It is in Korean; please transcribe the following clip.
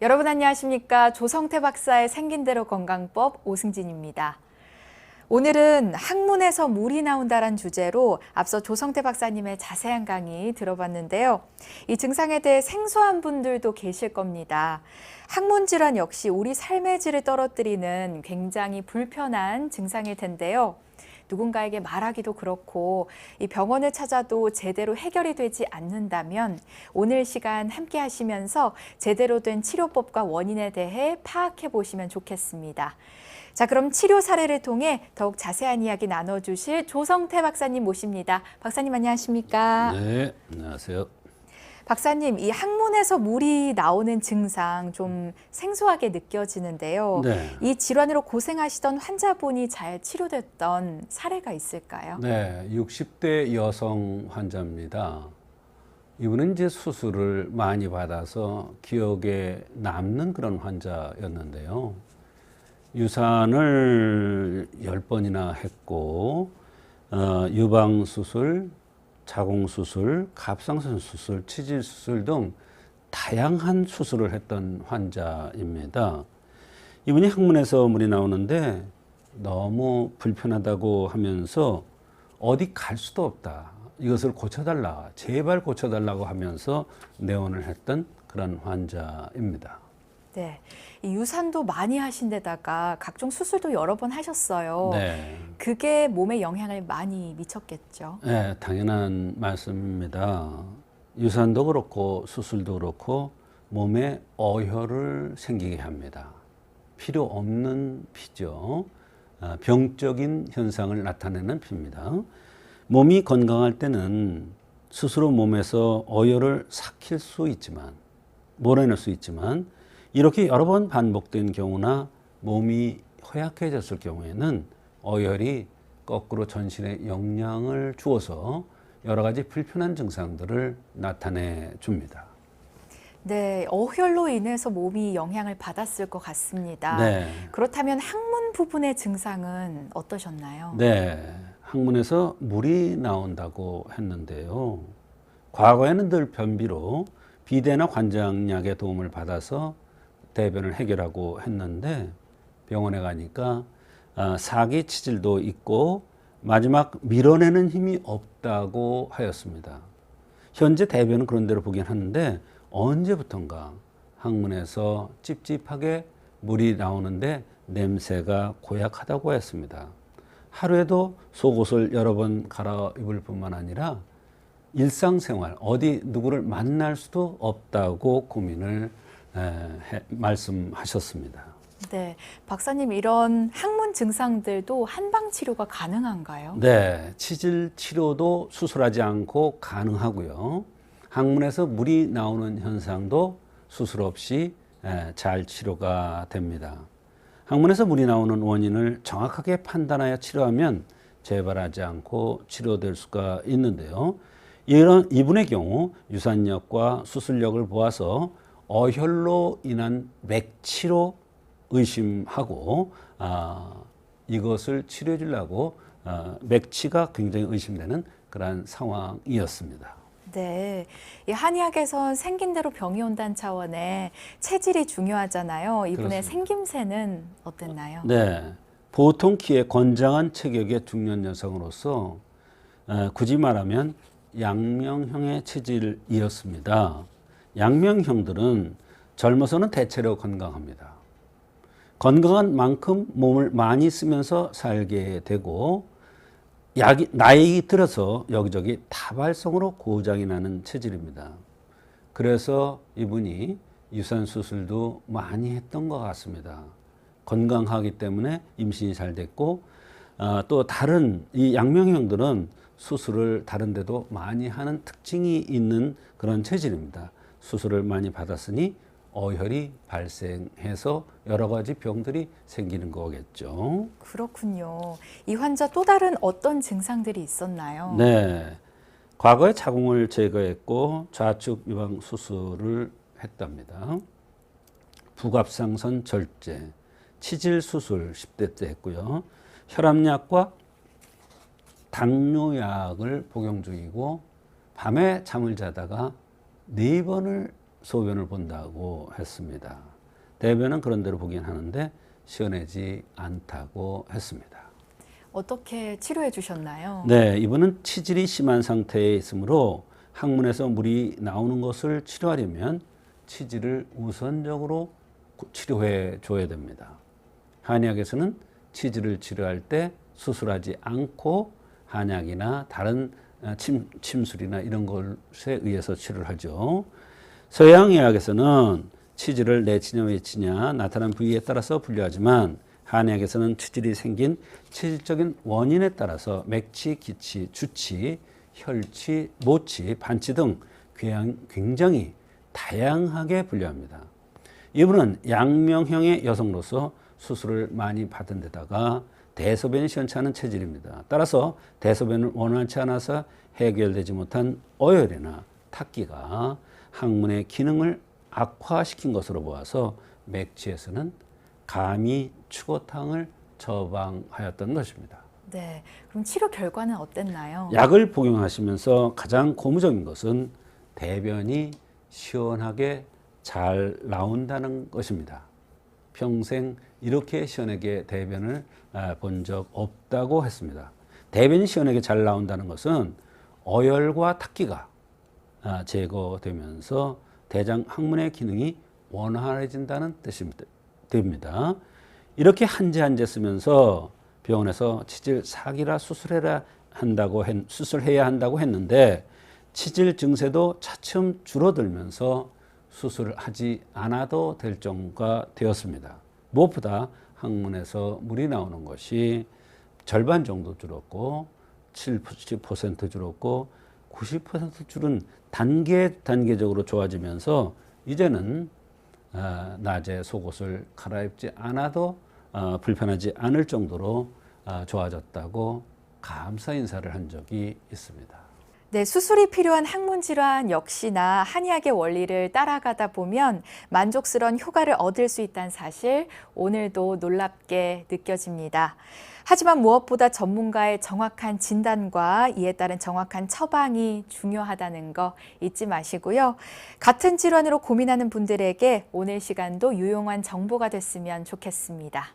여러분 안녕하십니까? 조성태 박사의 생긴대로 건강법 오승진입니다. 오늘은 항문에서 물이 나온다란 주제로 앞서 조성태 박사님의 자세한 강의 들어봤는데요. 이 증상에 대해 생소한 분들도 계실 겁니다. 항문 질환 역시 우리 삶의 질을 떨어뜨리는 굉장히 불편한 증상일 텐데요. 누군가에게 말하기도 그렇고 이 병원을 찾아도 제대로 해결이 되지 않는다면 오늘 시간 함께 하시면서 제대로 된 치료법과 원인에 대해 파악해 보시면 좋겠습니다. 자, 그럼 치료 사례를 통해 더욱 자세한 이야기 나눠주실 조성태 박사님 모십니다. 박사님 안녕하십니까? 네, 안녕하세요. 박사님, 이 항문에서 물이 나오는 증상 좀 생소하게 느껴지는데요. 네. 이 질환으로 고생하시던 환자분이 잘 치료됐던 사례가 있을까요? 네, 60대 여성 환자입니다. 이분은 이제 수술을 많이 받아서 기억에 남는 그런 환자였는데요. 유산을 10번이나 했고, 유방수술, 자궁수술, 갑상선 수술, 치질 수술 등 다양한 수술을 했던 환자입니다. 이분이 항문에서 물이 나오는데 너무 불편하다고 하면서 어디 갈 수도 없다. 이것을 고쳐달라. 제발 고쳐달라고 하면서 내원을 했던 그런 환자입니다. 네, 이 유산도 많이 하신 데다가 각종 수술도 여러 번 하셨어요. 네. 그게 몸에 영향을 많이 미쳤겠죠. 네, 당연한 말씀입니다. 유산도 그렇고 수술도 그렇고 몸에 어혈을 생기게 합니다. 필요 없는 피죠. 병적인 현상을 나타내는 피입니다. 몸이 건강할 때는 스스로 몸에서 어혈을 삭힐 수 있지만, 몰아낼 수 있지만 이렇게 여러 번 반복된 경우나 몸이 허약해졌을 경우에는 어혈이 거꾸로 전신에 영향을 주어서 여러 가지 불편한 증상들을 나타내 줍니다. 네, 어혈로 인해서 몸이 영향을 받았을 것 같습니다. 네. 그렇다면 항문 부분의 증상은 어떠셨나요? 네. 항문에서 물이 나온다고 했는데요. 과거에는 늘 변비로 비데나 관장약의 도움을 받아서 대변을 해결하고 했는데 병원에 가니까 사기 치질도 있고 마지막 밀어내는 힘이 없다고 하였습니다. 현재 대변은 그런 대로 보긴 하는데 언제부턴가 항문에서 찝찝하게 물이 나오는데 냄새가 고약하다고 했습니다. 하루에도 속옷을 여러 번 갈아입을 뿐만 아니라 일상생활 어디 누구를 만날 수도 없다고 고민을 말씀하셨습니다. 네, 박사님 이런 항문 증상들도 한방 치료가 가능한가요? 네, 치질 치료도 수술하지 않고 가능하고요. 항문에서 물이 나오는 현상도 수술 없이 잘 치료가 됩니다. 항문에서 물이 나오는 원인을 정확하게 판단하여 치료하면 재발하지 않고 치료될 수가 있는데요. 이분의 경우 유산력과 수술력을 보아서 어혈로 인한 맥치로 의심하고 이것을 치료해 주려고 맥치가 굉장히 의심되는 그러한 상황이었습니다. 네, 이 한의학에선 생긴 대로 병이 온다는 차원에 체질이 중요하잖아요. 이분의 그렇습니다. 생김새는 어땠나요? 네, 보통 키에 건장한 체격의 중년 여성으로서 굳이 말하면 양명형의 체질이었습니다. 양명형들은 젊어서는 대체로 건강합니다. 건강한 만큼 몸을 많이 쓰면서 살게 되고 나이 들어서 여기저기 다발성으로 고장이 나는 체질입니다. 그래서 이분이 유산수술도 많이 했던 것 같습니다. 건강하기 때문에 임신이 잘 됐고 또 다른 이 양명형들은 수술을 다른 데도 많이 하는 특징이 있는 그런 체질입니다. 수술을 많이 받았으니 어혈이 발생해서 여러 가지 병들이 생기는 거겠죠. 그렇군요. 이 환자 또 다른 어떤 증상들이 있었나요? 네, 과거에 자궁을 제거했고 좌측 유방 수술을 했답니다. 부갑상선 절제, 치질 수술 10대 때 했고요. 혈압약과 당뇨약을 복용 중이고 밤에 잠을 자다가 4번을 소변을 본다고 했습니다. 대변은 그런 대로 보긴 하는데 시원하지 않다고 했습니다. 어떻게 치료해 주셨나요? 네, 이분은 치질이 심한 상태에 있으므로 항문에서 물이 나오는 것을 치료하려면 치질을 우선적으로 치료해 줘야 됩니다. 한의학에서는 치질을 치료할 때 수술하지 않고 한약이나 다른 침술이나 이런 것에 의해서 치료를 하죠. 서양의학에서는 치질을 내치냐 외치냐 나타난 부위에 따라서 분류하지만 한의학에서는 치질이 생긴 치질적인 원인에 따라서 맥치, 기치, 주치, 혈치, 모치, 반치 등 굉장히 다양하게 분류합니다. 이분은 양명형의 여성으로서 수술을 많이 받은 데다가 대소변이 시원치 않은 체질입니다. 따라서 대소변을 원활치 않아서 해결되지 못한 어혈이나 탁기가 항문의 기능을 악화시킨 것으로 보아서 맥치에서는 감히 추고탕을 처방하였던 것입니다. 네, 그럼 치료 결과는 어땠나요? 약을 복용하시면서 가장 고무적인 것은 대변이 시원하게 잘 나온다는 것입니다. 평생 이렇게 시원하게 대변을 본 적 없다고 했습니다. 대변이 시원하게 잘 나온다는 것은 어혈과 탁기가 제거되면서 대장 항문의 기능이 원활해진다는 뜻이 됩니다. 이렇게 한제 쓰면서 병원에서 치질 사기라 수술해야 한다고 했는데 치질 증세도 차츰 줄어들면서 수술을 하지 않아도 될 정도가 되었습니다. 무엇보다 항문에서 물이 나오는 것이 절반 정도 줄었고 70% 줄었고 90% 줄은 단계적으로 좋아지면서 이제는 낮에 속옷을 갈아입지 않아도 불편하지 않을 정도로 좋아졌다고 감사 인사를 한 적이 있습니다. 네, 수술이 필요한 항문 질환 역시나 한의학의 원리를 따라가다 보면 만족스러운 효과를 얻을 수 있다는 사실 오늘도 놀랍게 느껴집니다. 하지만 무엇보다 전문가의 정확한 진단과 이에 따른 정확한 처방이 중요하다는 거 잊지 마시고요. 같은 질환으로 고민하는 분들에게 오늘 시간도 유용한 정보가 됐으면 좋겠습니다.